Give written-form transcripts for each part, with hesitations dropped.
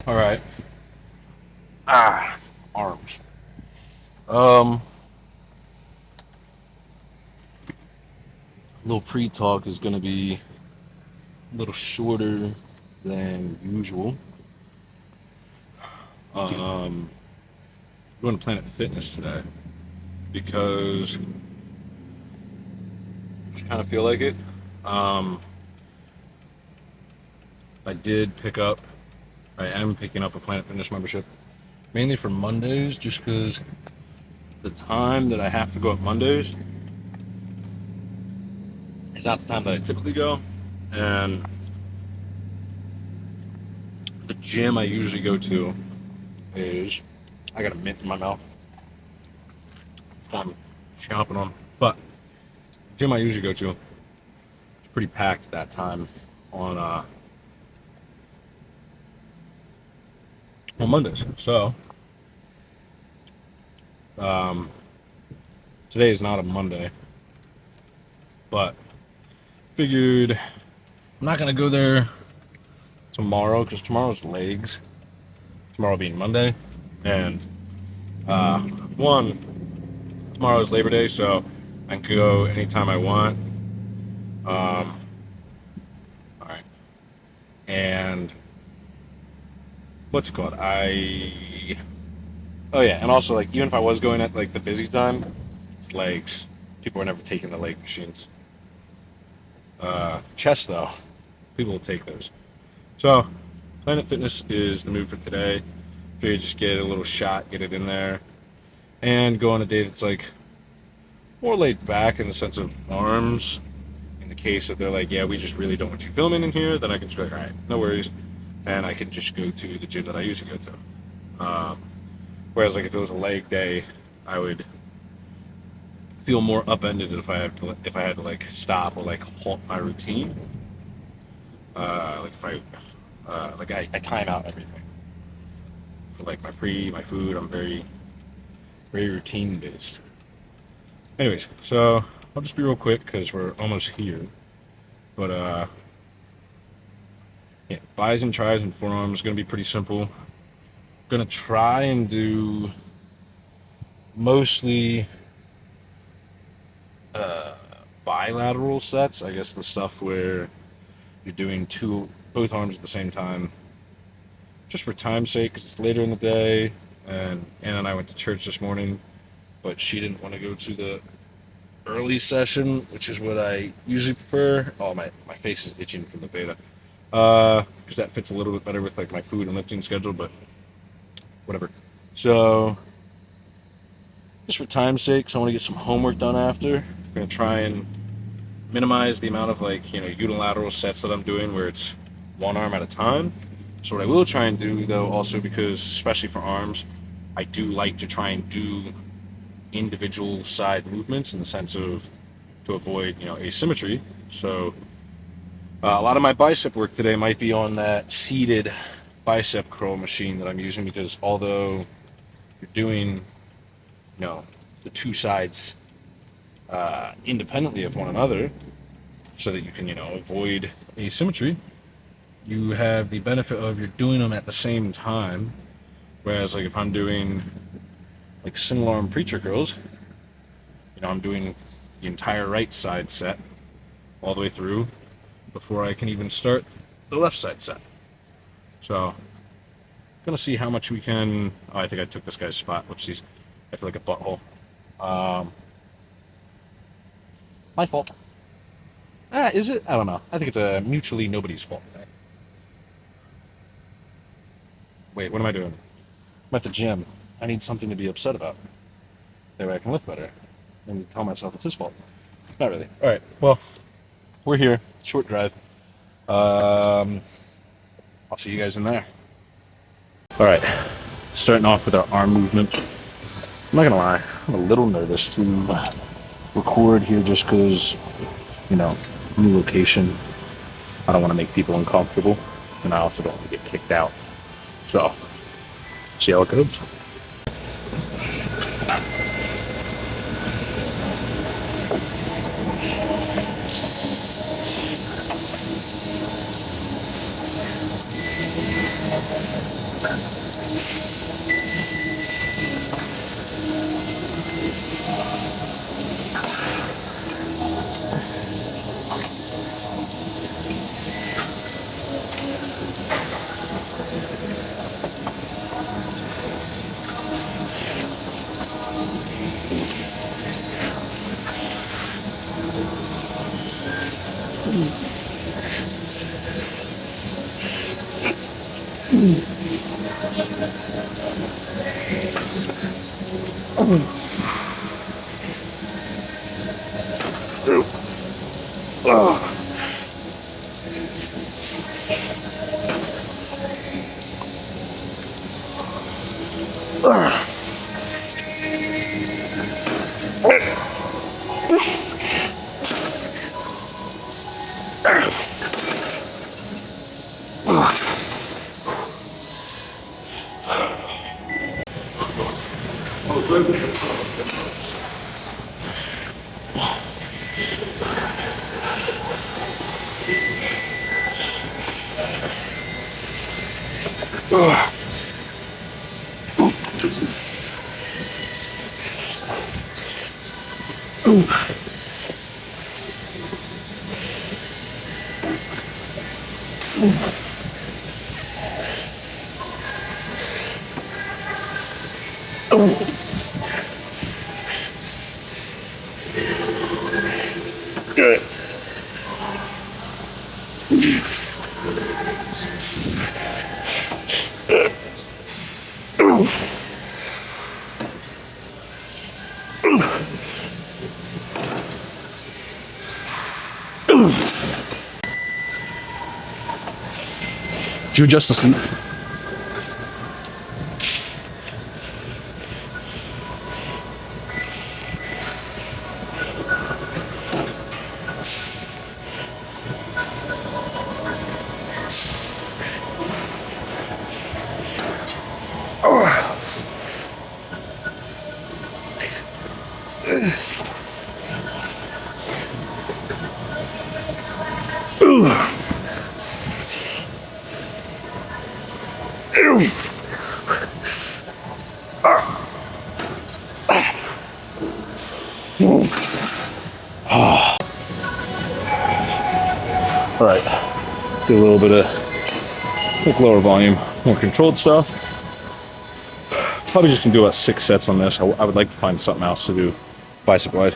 All right. Arms. Um, little pre-talk is gonna be a little shorter than usual. Um, going to Planet Fitness today because I kind of feel like it. Um, I did pick up. I am picking up a Planet Fitness membership mainly for Mondays, just because the time that I have to go up Mondays is not the time that I typically go, and the gym I usually go to is I got a mint in my mouth. So I'm chomping on. But the gym I usually go to is pretty packed at that time on on Mondays. So um, today is not a Monday, but figured I'm not gonna go there tomorrow because tomorrow's legs. Tomorrow being Monday, and one tomorrow's Labor Day, so I can go anytime I want. All right, and what's it called? Oh yeah, and also like even if I was going at like the busy time, it's legs. People are never taking the leg machines. Chest though, people will take those. So Planet Fitness is the move for today. Figure just get a little shot, get it in there, and go on a day that's like more laid back in the sense of arms. In the case that they're like, yeah, we just really don't want you filming in here, then I can just be like, all right, no worries, and I can just go to the gym that I usually go to. Whereas like if it was a leg day, I would feel more upended if I had to like stop or like halt my routine. Like if I time out everything for like my food. I'm very routine based. Anyways, so I'll just be real quick because we're almost here. But yeah, buys and tries and forearms gonna be pretty simple. Gonna try and do mostly bilateral sets. I guess the stuff where you're doing both arms at the same time, just for time's sake, because it's later in the day. And Anna and I went to church this morning, but she didn't want to go to the early session, which is what I usually prefer. Oh, my face is itching from the beta. Because that fits a little bit better with like my food and lifting schedule, but whatever. So, just for time's sake, so I want to get some homework done after. I'm gonna try and minimize the amount of like unilateral sets that I'm doing where it's one arm at a time. So what I will try and do though, also because especially for arms, I do like to try and do individual side movements in the sense of to avoid asymmetry. So a lot of my bicep work today might be on that seated bicep curl machine that I'm using because although you're doing the two sides independently of one another so that you can avoid asymmetry, you have the benefit of you're doing them at the same time. Whereas like if I'm doing like single arm preacher curls, I'm doing the entire right side set all the way through before I can even start the left side set. So gonna see how much we can. Oh, I think I took this guy's spot. Whoopsies. I feel like a butthole. Um, my fault. Is it? I don't know. I think it's a mutually nobody's fault. Wait, what am I doing? I'm at the gym. I need something to be upset about. That way I can lift better. And tell myself it's his fault. Not really. All right. Well, we're here. Short drive. I'll see you guys in there. All right. Starting off with our arm movement. I'm not gonna lie. I'm a little nervous to record here just because, new location. I don't want to make people uncomfortable, and I also don't want to get kicked out. So, see how it goes. Did you adjust the seat? All right, do a little bit of quick lower volume, more controlled stuff. Probably just gonna do about 6 sets on this. I would like to find something else to do bicep wide.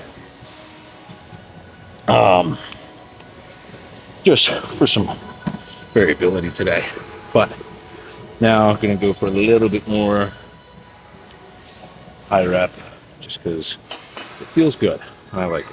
Just for some variability today. But now I'm gonna go for a little bit more high rep, just because it feels good and I like it.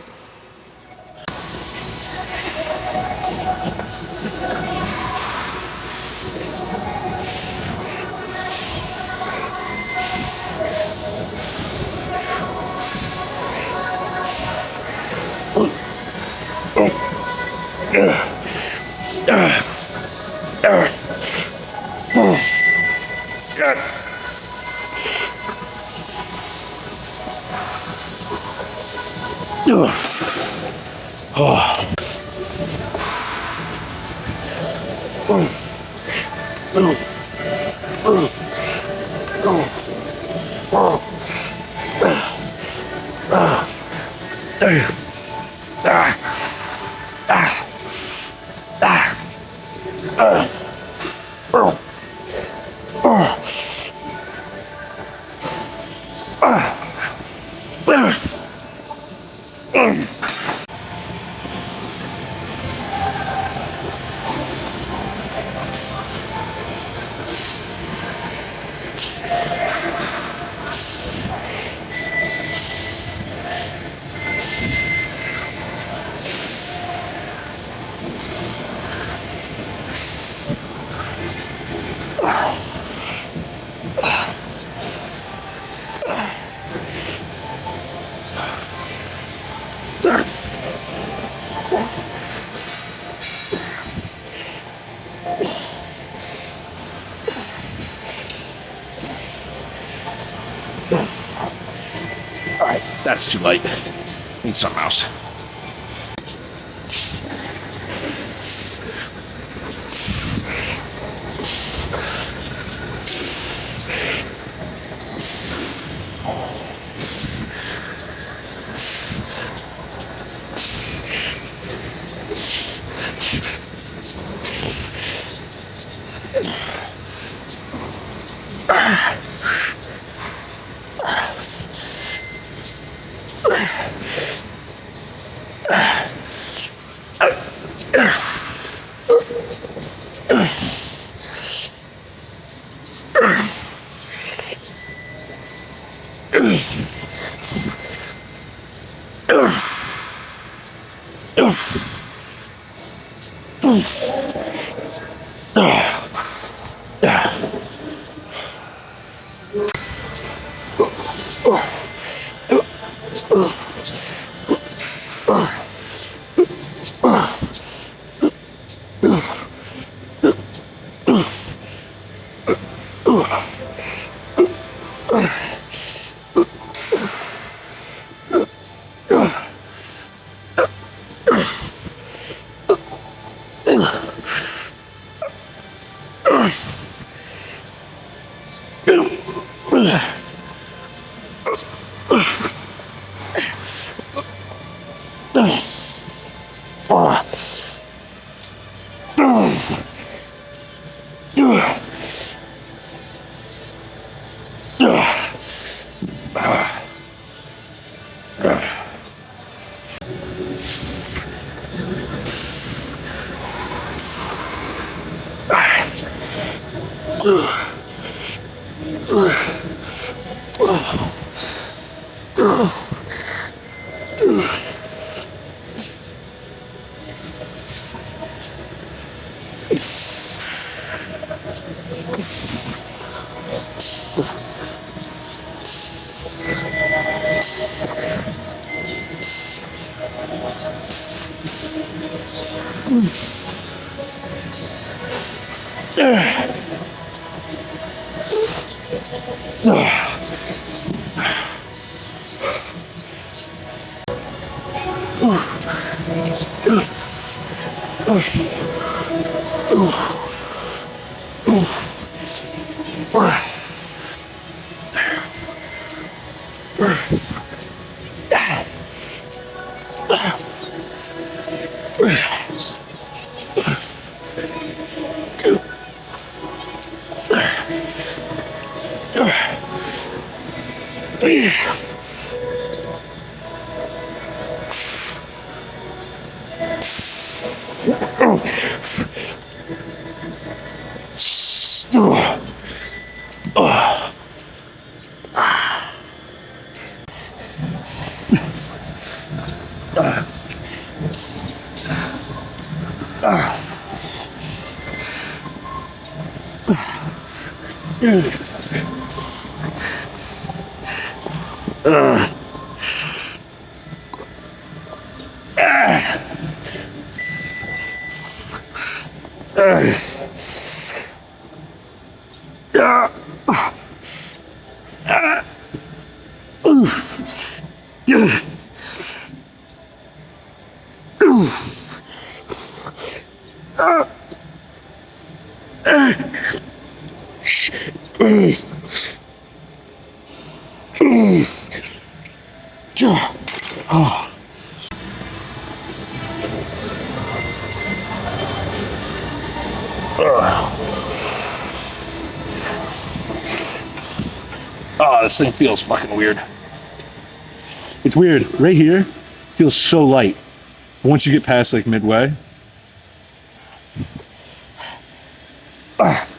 Alright, that's too light. Need something else. Oh, this thing feels fucking weird. It's weird. Right here feels so light. Once you get past like midway. All right.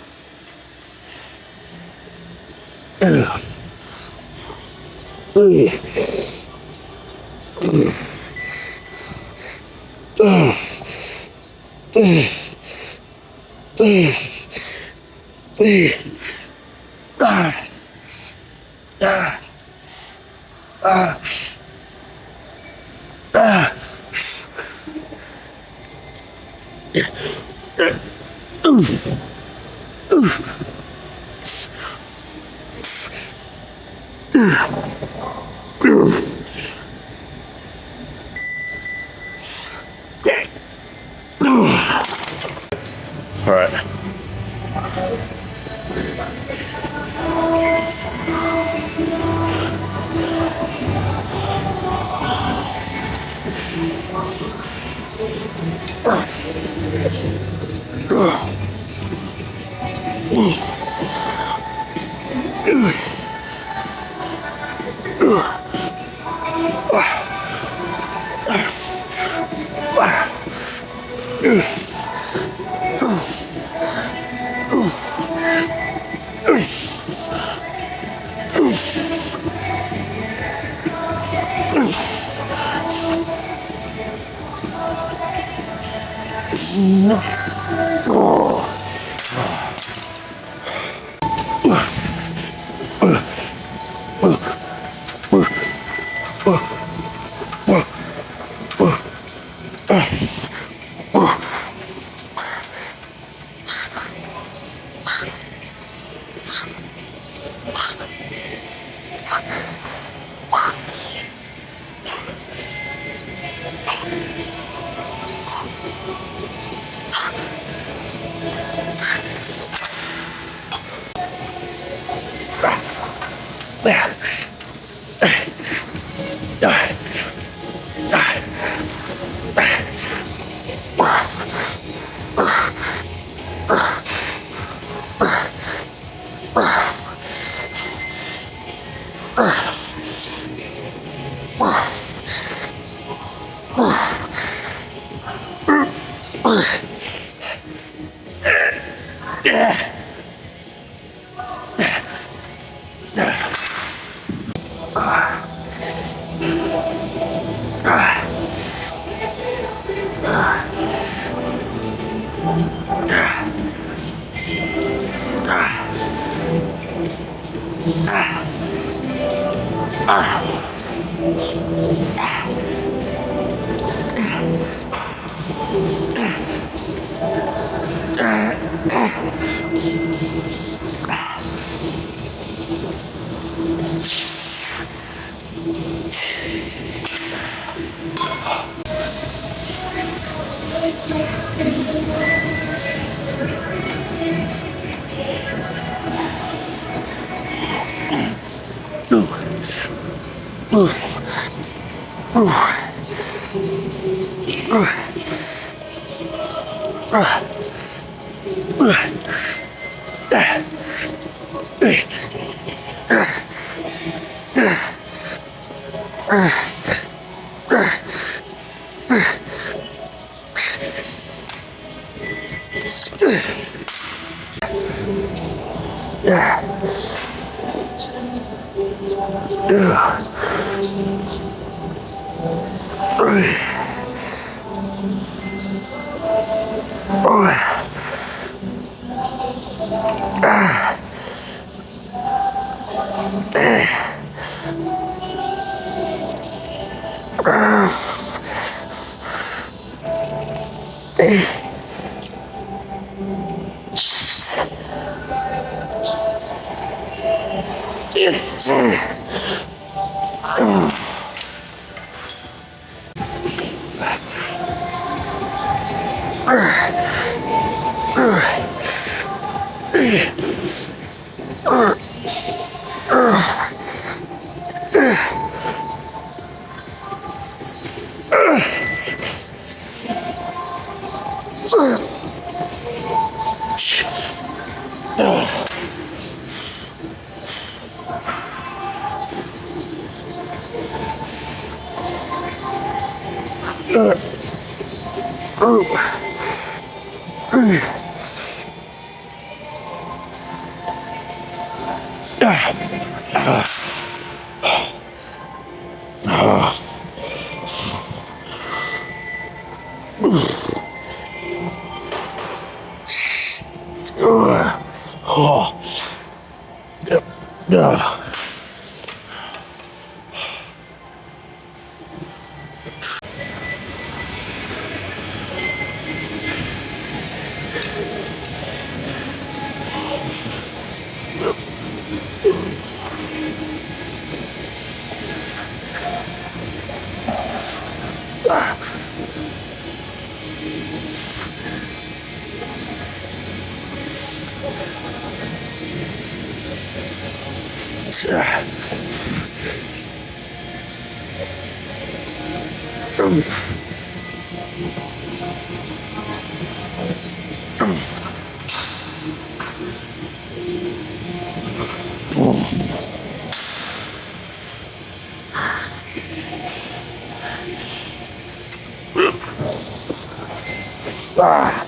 Ah.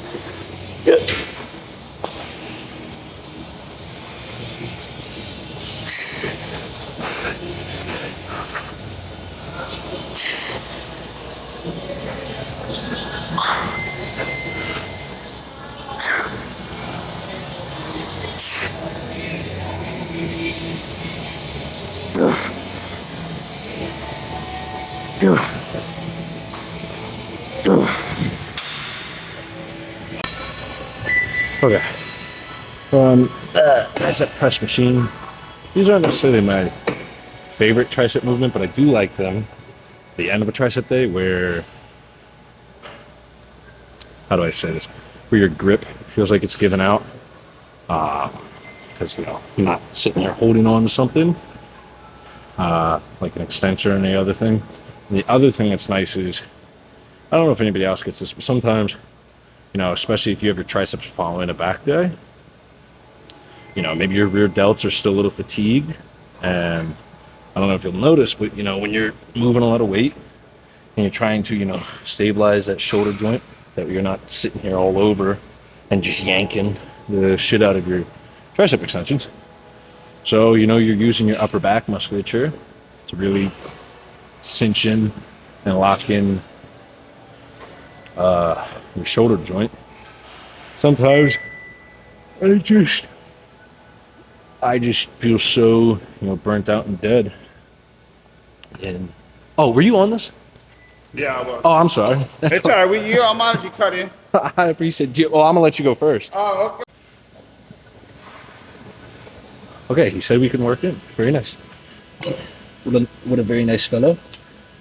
Yeah. Okay. Tricep press machine. These aren't necessarily my favorite tricep movement, but I do like them. The end of a tricep day, where, how do I say this? Where your grip feels like it's given out, because you're not sitting there holding on to something, like an extension or any other thing. And the other thing that's nice is, I don't know if anybody else gets this, but sometimes, especially if you have your triceps following a back day, maybe your rear delts are still a little fatigued, and I don't know if you'll notice, but when you're moving a lot of weight and you're trying to, stabilize that shoulder joint, that you're not sitting here all over and just yanking the shit out of your tricep extensions. So, you're using your upper back musculature to really cinch in and lock in your shoulder joint. Sometimes I just feel so, burnt out and dead. And oh, were you on this? Yeah, I was. Oh, I'm sorry. It's all right. You don't mind if you cut in. I appreciate you. Well, I'm gonna let you go first. Oh, okay. Okay, he said we can work in. Very nice. What a very nice fellow.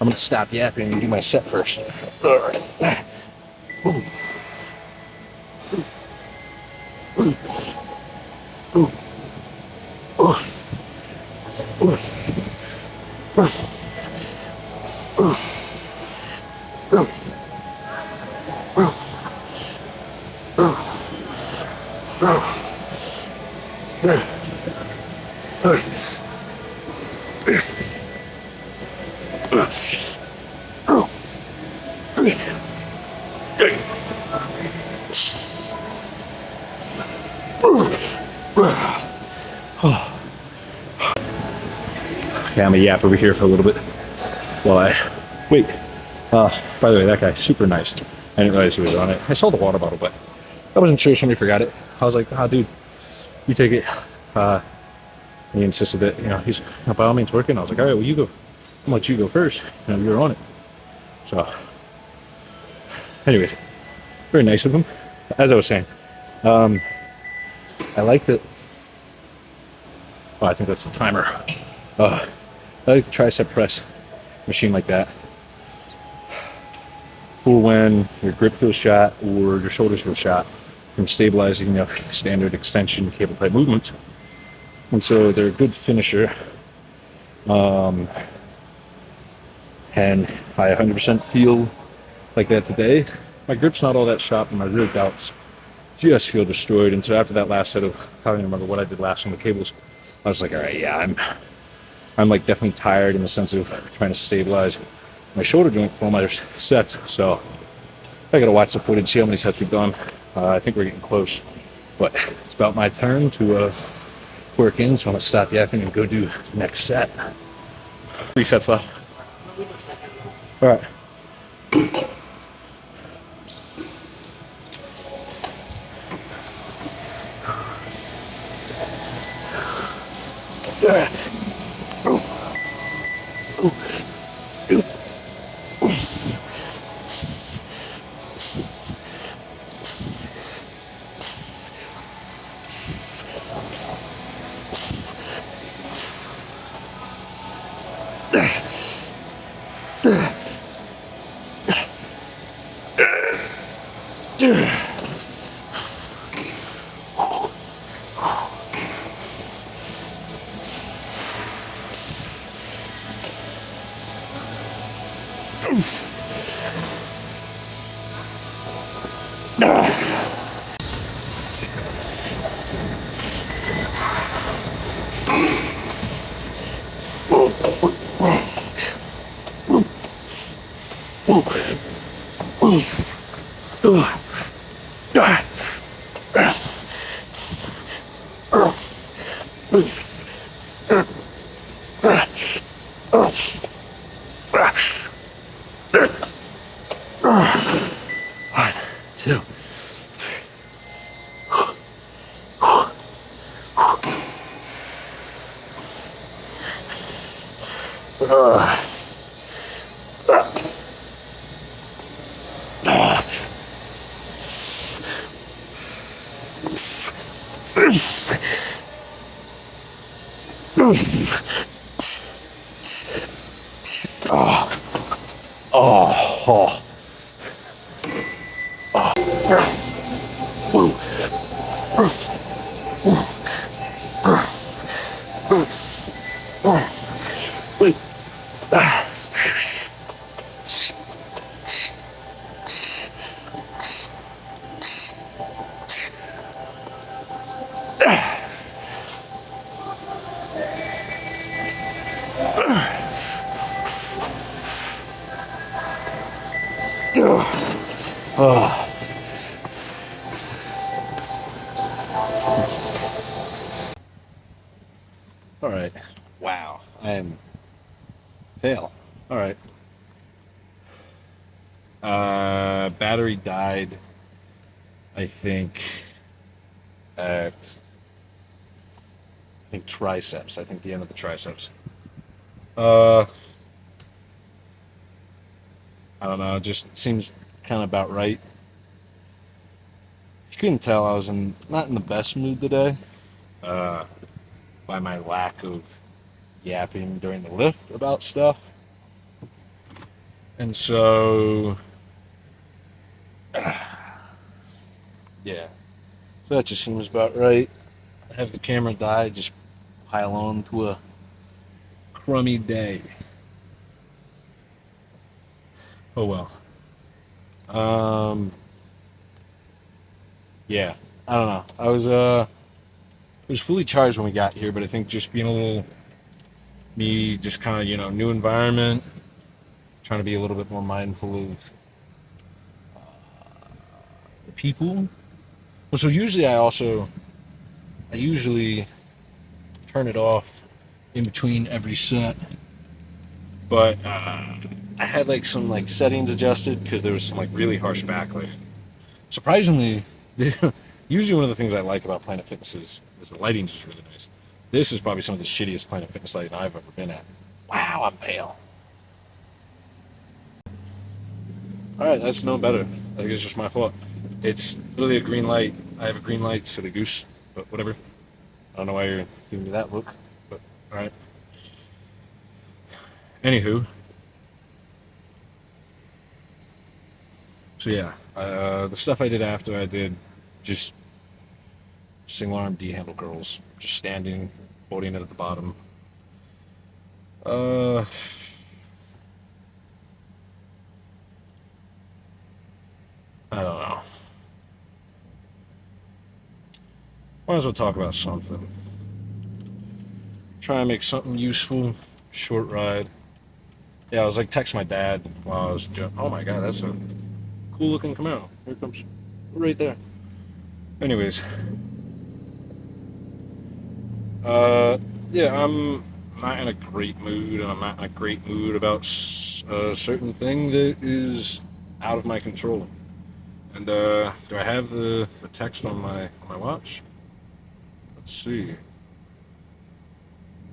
I'm gonna stop yapping and do my set first. All right. Ooh. Ooh. Ooh. Ooh. Ooh. Ooh. Ooh. Okay, I'm gonna yap over here for a little bit while I wait. By the way, that guy's super nice. I didn't realize he was on it. I saw the water bottle, but I wasn't sure if somebody forgot it. I was like, dude, you take it. And he insisted that, he's by all means working. I was like, all right, well, you go. I'm gonna let you go first. You're on it. So, anyways, very nice of him. As I was saying, I liked it. Oh, I think that's the timer. I like the tricep press machine like that for when your grip feels shot or your shoulders feel shot from stabilizing standard extension cable type movements. And so they're a good finisher. And I 100% feel like that today. My grip's not all that sharp and my rear delts just feel destroyed. And so after that last set of, I don't even remember what I did last on the cables, I was like, all right, yeah, I'm like definitely tired in the sense of trying to stabilize my shoulder joint for all my sets. So I gotta watch the footage, see how many sets we've done. I think we're getting close, but it's about my turn to work in, so I'm gonna stop yapping and go do the next set. 3 sets left. All right. One, two. Oh. All right. Wow. I am pale. All right. Battery died, I think, at triceps. I think the end of the triceps. I don't know. It just seems kind of about right. If you couldn't tell, I was not in the best mood today. By my lack of yapping during the lift about stuff. And so, yeah. So that just seems about right. Have the camera die, just pile on to a crummy day. Oh well. Yeah. I don't know. It was fully charged when we got here, but I think just being a little me, just kind of, new environment, trying to be a little bit more mindful of the people. Well, so usually I usually turn it off in between every set, but I had like some like settings adjusted because there was some like really harsh backlight. Surprisingly, usually one of the things I like about Planet Fitness is the lighting is really nice. This is probably some of the shittiest Planet Fitness lighting I've ever been at. Wow, I'm pale. All right, that's no better. I think it's just my fault. It's literally a green light. I have a green light, silly goose, but whatever. I don't know why you're giving me that look, but all right. Anywho, so yeah, the stuff I did after I did just single arm D handle curls, just standing, holding it at the bottom. I don't know. Might as well talk about something. Try and make something useful. Short ride. Yeah, I was like texting my dad while I was doing. Oh my god, that's a cool looking Camaro. Here it comes, right there. Anyways, yeah, I'm not in a great mood, and I'm not in a great mood about a certain thing that is out of my control. And do I have the text on my watch? Let's see.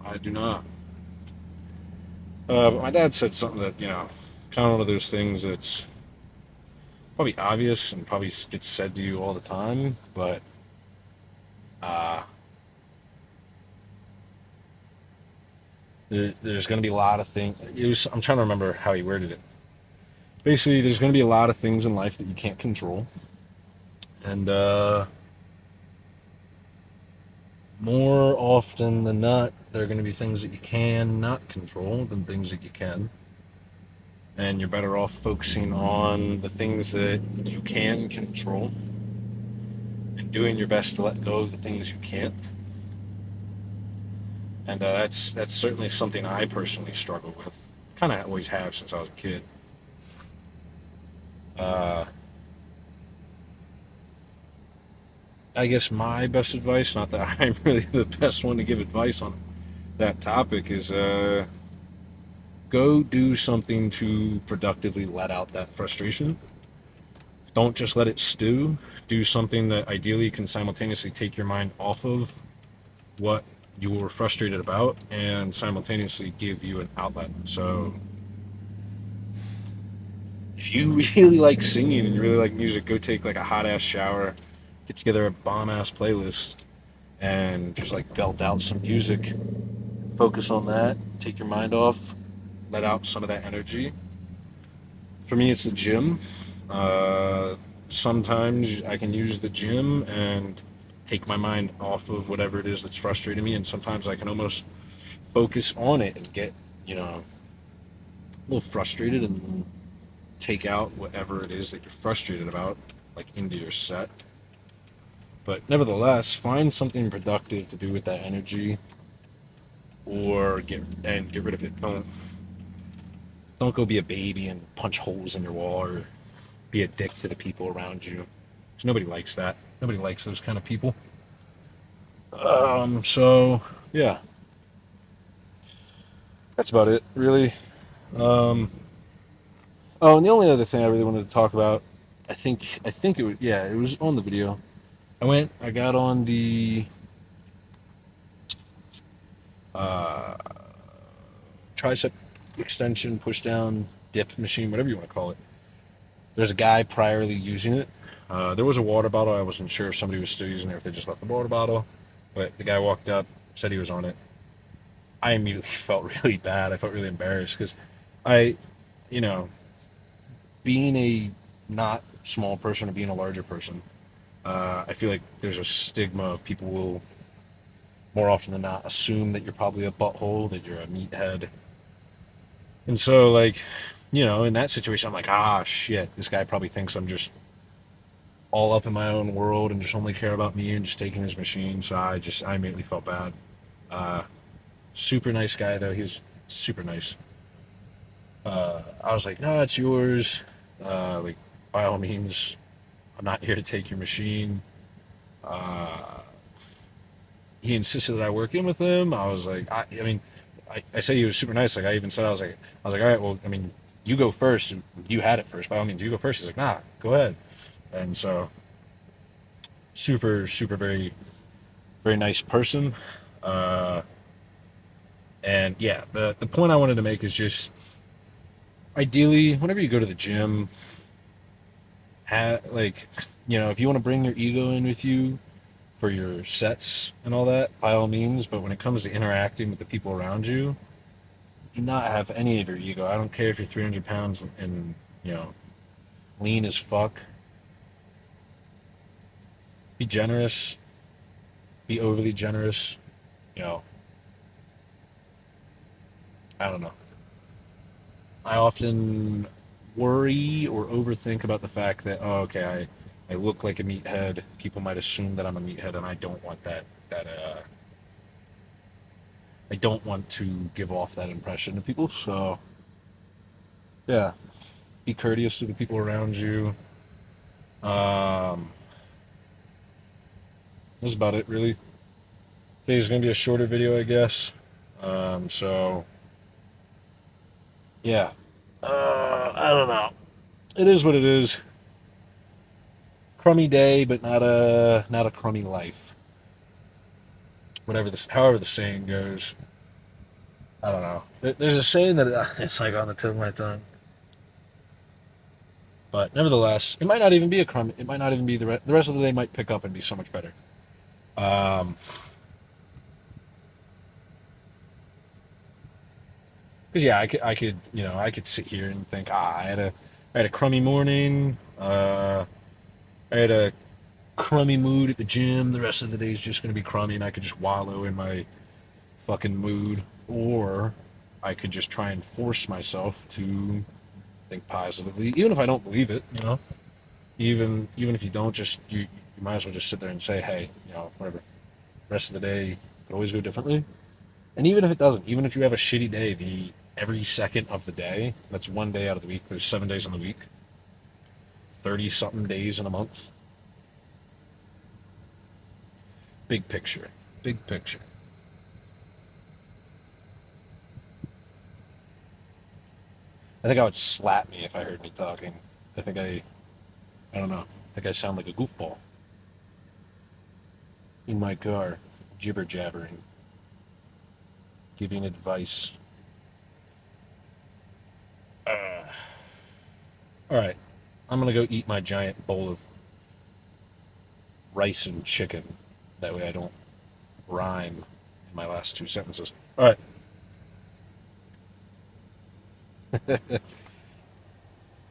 I do not. But my dad said something that, kind of one of those things that's probably obvious and probably gets said to you all the time, but there's going to be a lot of things. I'm trying to remember how he worded it. Basically, there's going to be a lot of things in life that you can't control. And more often than not, there are going to be things that you can not control than things that you can. And you're better off focusing on the things that you can control and doing your best to let go of the things you can't. And that's certainly something I personally struggle with. Kind of always have since I was a kid. I guess my best advice, not that I'm really the best one to give advice on that topic, is go do something to productively let out that frustration. Don't just let it stew. Do something that ideally can simultaneously take your mind off of what you were frustrated about and simultaneously give you an outlet. So if you really like singing and you really like music, go take like a hot ass shower, get together a bomb ass playlist, and just like belt out some music. Focus on that, take your mind off, let out some of that energy. For me, it's the gym. Uh, Sometimes I can use the gym and take my mind off of whatever it is that's frustrating me, and sometimes I can almost focus on it and get, a little frustrated and take out whatever it is that you're frustrated about, like into your set. But nevertheless, find something productive to do with that energy, or get rid of it. Don't go be a baby and punch holes in your wall or be a dick to the people around you. 'Cause nobody likes that. Nobody likes those kind of people. So yeah, that's about it, really. Um, oh, and the only other thing I really wanted to talk about, I think it was, yeah, it was on the video. I got on the uh, tricep extension, push down, dip machine, whatever you want to call it. There's a guy priorly using it. There was a water bottle. I wasn't sure if somebody was still using it or if they just left the water bottle. But the guy walked up, said he was on it. I immediately felt really bad. I felt really embarrassed because I, you know, being a not small person or being a larger person, I feel like there's a stigma of people will more often than not assume that you're probably a butthole, that you're a meathead. And so, like, in that situation, I'm like, ah, shit, this guy probably thinks I'm just all up in my own world and just only care about me and just taking his machine. So I immediately felt bad. Uh, Super nice guy though. He was super nice. I was like, no, it's yours. Like, by all means, I'm not here to take your machine. Uh, he insisted that I work in with him. I was like, I mean, I said he was super nice. Like I even said, I was like, all right, well, I mean, you go first. You had it first. By all means, you go first. He's like, nah, go ahead. And so, super, super, very, very nice person. Uh, and yeah, the point I wanted to make is just ideally, whenever you go to the gym, like, if you want to bring your ego in with you for your sets and all that, by all means. But when it comes to interacting with the people around you, do not have any of your ego. I don't care if you're 300 pounds and lean as fuck. Be generous. Be overly generous. You know, I don't know. I often worry or overthink about the fact that, oh, okay, I look like a meathead. People might assume that I'm a meathead, and I don't want that. I don't want to give off that impression to people. So yeah, be courteous to the people around you. Um, that's about it, really. Today's gonna be a shorter video, I guess. So yeah, I don't know. It is what it is. Crummy day, but not a crummy life. However the saying goes. I don't know. There's a saying that it's like on the tip of my tongue. But nevertheless, it might not even be a crummy. It might not even be the rest of the day might pick up and be so much better. Um, because yeah, I could sit here and think, I had a crummy morning. I had a crummy mood at the gym. The rest of the day is just gonna be crummy, and I could just wallow in my fucking mood, or I could just try and force myself to think positively, even if I don't believe it. Even if you don't, you might as well just sit there and say, hey, whatever. The rest of the day could always go differently. And even if it doesn't, even if you have a shitty day, every second of the day, that's one day out of the week. There's 7 days in the week, 30 something days in a month. Big picture. Big picture. I think I would slap me if I heard me talking. I don't know. I think I sound like a goofball. In my car, jibber jabbering, giving advice. All right, I'm gonna go eat my giant bowl of rice and chicken. That way I don't rhyme in my last two sentences. All right.